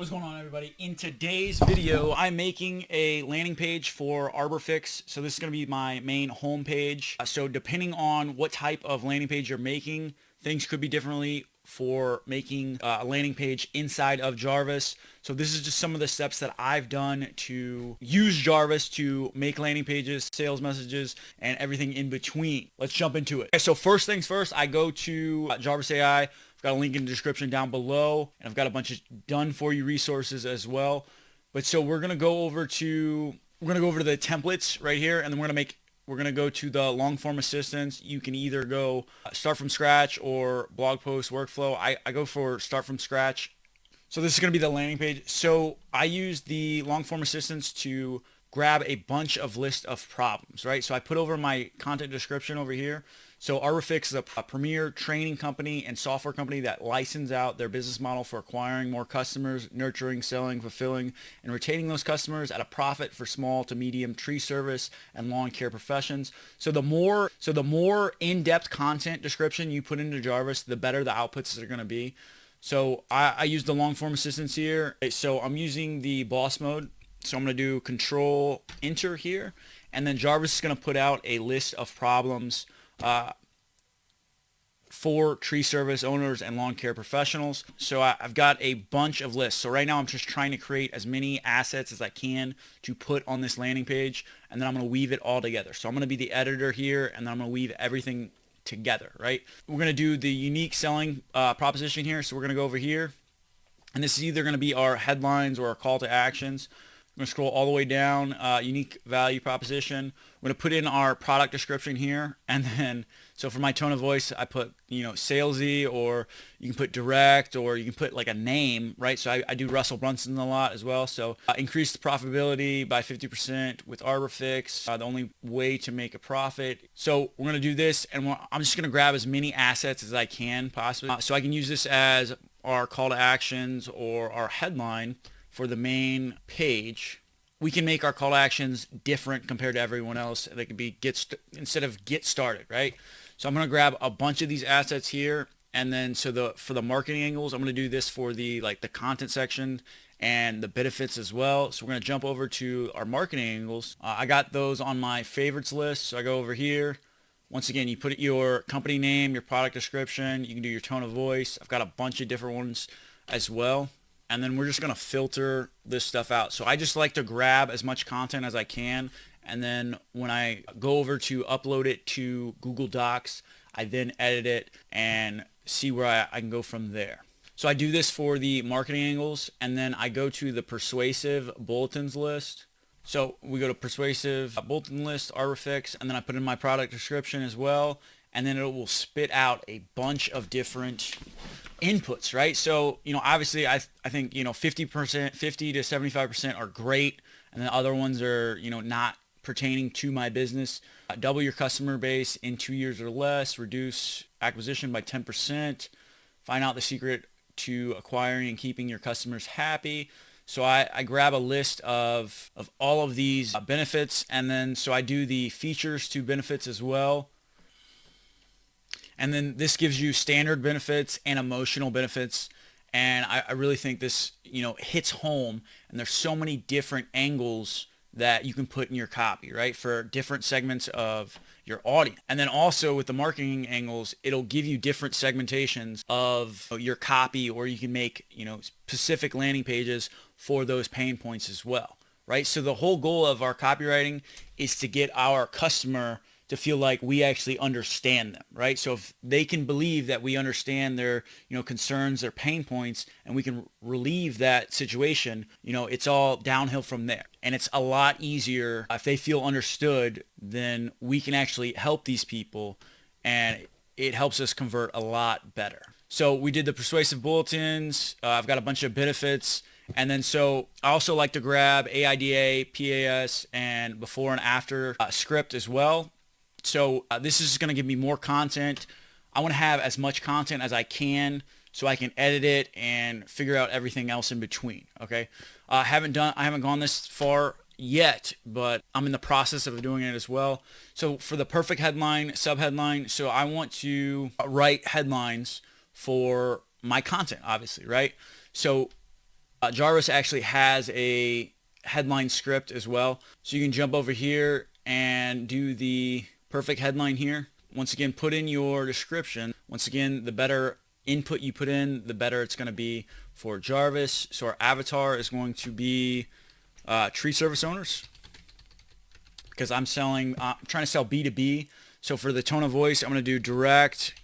What's going on, everybody? In today's video, I'm making a landing page for ArborFix. So this is going to be my main home page. So depending on what type of landing page you're making, things could be differently for making a landing page inside of Jarvis. So this is just some of the steps that I've done to use Jarvis to make landing pages, sales messages, and everything in between. Let's jump into it. Okay, so first things first, I go to Jarvis.ai. I've got a link in the description down below, and I've got a bunch of done for you resources as well. But so we're gonna go over to the templates right here, and then we're gonna go to the long form assistance. You can either go start from scratch or blog post workflow. I go for start from scratch. So this is gonna be the landing page. So I use the long form assistance to grab a bunch of list of problems, right? So I put over my content description over here. So ArborFix is a premier training company and software company that license out their business model for acquiring more customers, nurturing, selling, fulfilling, and retaining those customers at a profit for small to medium tree service and lawn care professions. So the more in-depth content description you put into Jarvis, the better the outputs are going to be. So I use the long form assistance here. So I'm using the boss mode. So I'm going to do Control Enter here, and then Jarvis is going to put out a list of problems for tree service owners and lawn care professionals. So I've got a bunch of lists. So right now I'm just trying to create as many assets as I can to put on this landing page, and then I'm going to weave it all together. So I'm going to be the editor here, and then I'm going to weave everything together, right? We're going to do the unique selling proposition here. So we're going to go over here, and this is either going to be our headlines or our call to actions. I'm going to scroll all the way down, unique value proposition. We're going to put in our product description here, and then, so for my tone of voice, I put, salesy, or you can put direct, or you can put like a name, right? So I do Russell Brunson a lot as well. So increase the profitability by 50% with ArborFix, the only way to make a profit. So we're going to do this, and I'm just going to grab as many assets as I can possibly. So I can use this as our call to actions or our headline for the main page. We can make our call to actions different compared to everyone else. They could be instead of get started, right? So I'm going to grab a bunch of these assets here, and then for the marketing angles, I'm going to do this for the content section and the benefits as well. So we're going to jump over to our marketing angles. I got those on my favorites list. So I go over here. Once again, you put your company name, your product description. You can do your tone of voice. I've got a bunch of different ones as well. And then we're just going to filter this stuff out. So I just like to grab as much content as I can. And then when I go over to upload it to Google Docs, I then edit it and see where I can go from there. So I do this for the marketing angles, and then I go to the persuasive bulletins list. So we go to persuasive bulletin list, ArborFix, and then I put in my product description as well. And then it will spit out a bunch of different inputs, right? So, obviously I think, 50%, 50 to 75% are great. And then other ones are, not pertaining to my business. Double your customer base in 2 years or less, reduce acquisition by 10%, find out the secret to acquiring and keeping your customers happy. So I grab a list of all of these benefits, and then so I do the features to benefits as well. And then this gives you standard benefits and emotional benefits. And I really think this, hits home. And there's so many different angles that you can put in your copy, right? For different segments of your audience. And then also with the marketing angles, it'll give you different segmentations of your copy, or you can make, specific landing pages for those pain points as well, right? So the whole goal of our copywriting is to get our customer to feel like we actually understand them, right? So if they can believe that we understand their, concerns, their pain points, and we can relieve that situation, it's all downhill from there. And it's a lot easier if they feel understood, then we can actually help these people, and it helps us convert a lot better. So we did the persuasive bulletins. I've got a bunch of benefits. And then so I also like to grab AIDA, PAS, and before and after script as well. So this is going to give me more content. I want to have as much content as I can so I can edit it and figure out everything else in between. Okay. I haven't gone this far yet, but I'm in the process of doing it as well. So for the perfect headline, subheadline, so I want to write headlines for my content, obviously, right? So Jarvis actually has a headline script as well. So you can jump over here and do the perfect headline here. Once again, put in your description. Once again, the better input you put in, the better it's going to be for Jarvis. So our avatar is going to be tree service owners, because I'm trying to sell B2B. So for the tone of voice, I'm going to do direct.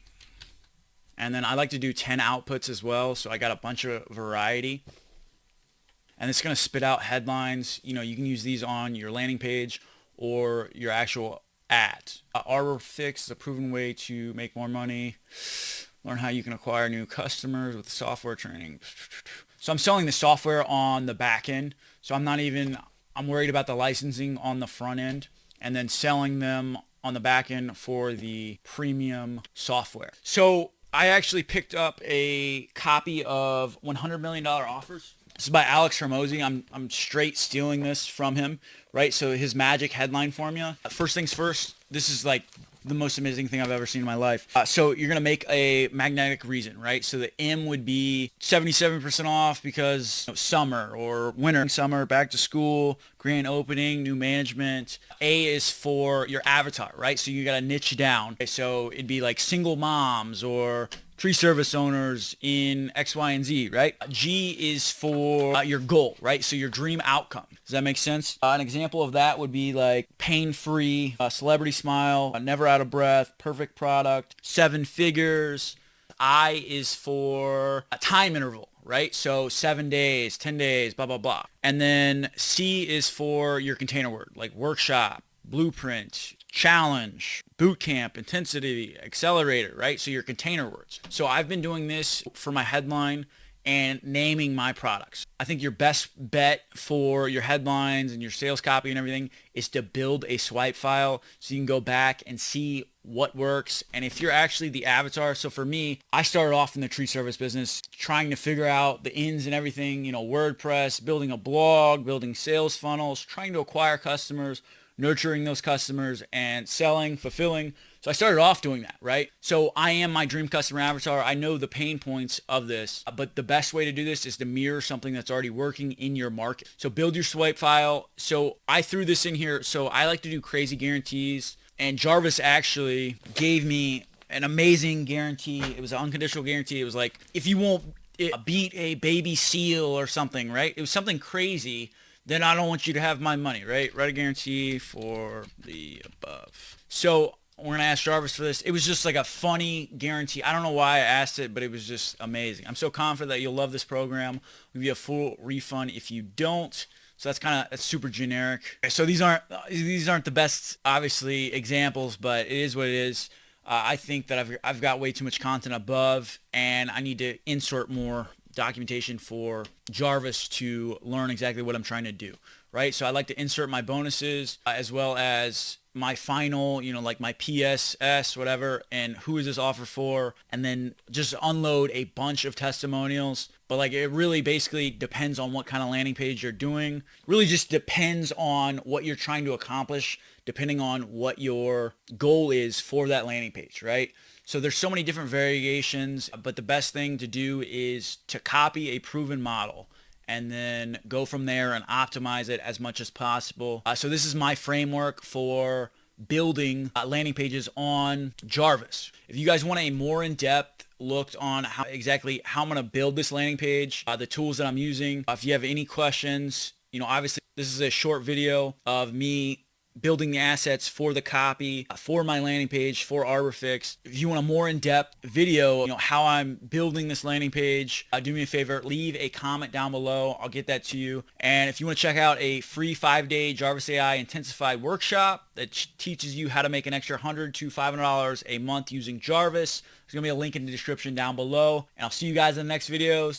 And then I like to do 10 outputs as well. So I got a bunch of variety. And it's going to spit out headlines. You can use these on your landing page or your actual ad. Arbor Fix is a proven way to make more money. Learn how you can acquire new customers with software training. So I'm selling the software on the back end. So I'm worried about the licensing on the front end, and then selling them on the back end for the premium software. So I actually picked up a copy of $100 million Offers. This is by Alex Hormozy. I'm straight stealing this from him, right? So his magic headline formula. First things first, this is like the most amazing thing I've ever seen in my life. So you're going to make a magnetic reason, right? So the M would be 77% off because summer or winter, summer, back to school, grand opening, new management. A is for your avatar, right? So you got to niche down. Okay, so it'd be like single moms or tree service owners in X, Y, and Z, right? G is for your goal, right? So your dream outcome. Does that make sense? An example of that would be like pain-free, celebrity smile, never out of breath, perfect product, 7 figures. I is for a time interval, right? So 7 days, 10 days, blah, blah, blah. And then C is for your container word, like workshop, blueprint, challenge, bootcamp, intensity, accelerator, right? So your container words. So I've been doing this for my headline and naming my products. I think your best bet for your headlines and your sales copy and everything is to build a swipe file so you can go back and see what works. And if you're actually the avatar, so for me, I started off in the tree service business trying to figure out the ins and everything, WordPress, building a blog, building sales funnels, trying to acquire customers, nurturing those customers, and selling, fulfilling. So I started off doing that, right? So I am my dream customer avatar. I know the pain points of this, but the best way to do this is to mirror something that's already working in your market. So build your swipe file. So I threw this in here. So I like to do crazy guarantees, and Jarvis actually gave me an amazing guarantee. It was an unconditional guarantee. It was like, if you won't beat a baby seal or something, right? It was something crazy. Then I don't want you to have my money, right? Write a guarantee for the above. So we're going to ask Jarvis for this. It was just like a funny guarantee. I don't know why I asked it, but it was just amazing. I'm so confident that you'll love this program. We'll give you a full refund if you don't. So that's super generic. So these aren't the best, obviously, examples, but it is what it is. I think that I've got way too much content above, and I need to insert more documentation for Jarvis to learn exactly what I'm trying to do, right? So I like to insert my bonuses as well as my final, like my PSS, whatever, and who is this offer for, and then just unload a bunch of testimonials. But like, it really basically depends on what kind of landing page you're doing. Really just depends on what you're trying to accomplish, depending on what your goal is for that landing page, right? So there's so many different variations, but the best thing to do is to copy a proven model and then go from there and optimize it as much as possible. So this is my framework for building landing pages on Jarvis. If you guys want a more in-depth look on how I'm going to build this landing page, the tools that I'm using, if you have any questions, obviously this is a short video of me building the assets for the copy, for my landing page, for Arborfix. If you want a more in-depth video, how I'm building this landing page, do me a favor, leave a comment down below. I'll get that to you. And if you want to check out a free 5-day Jarvis.ai Intensified workshop that teaches you how to make an extra $100 to $500 a month using Jarvis, there's going to be a link in the description down below. And I'll see you guys in the next videos.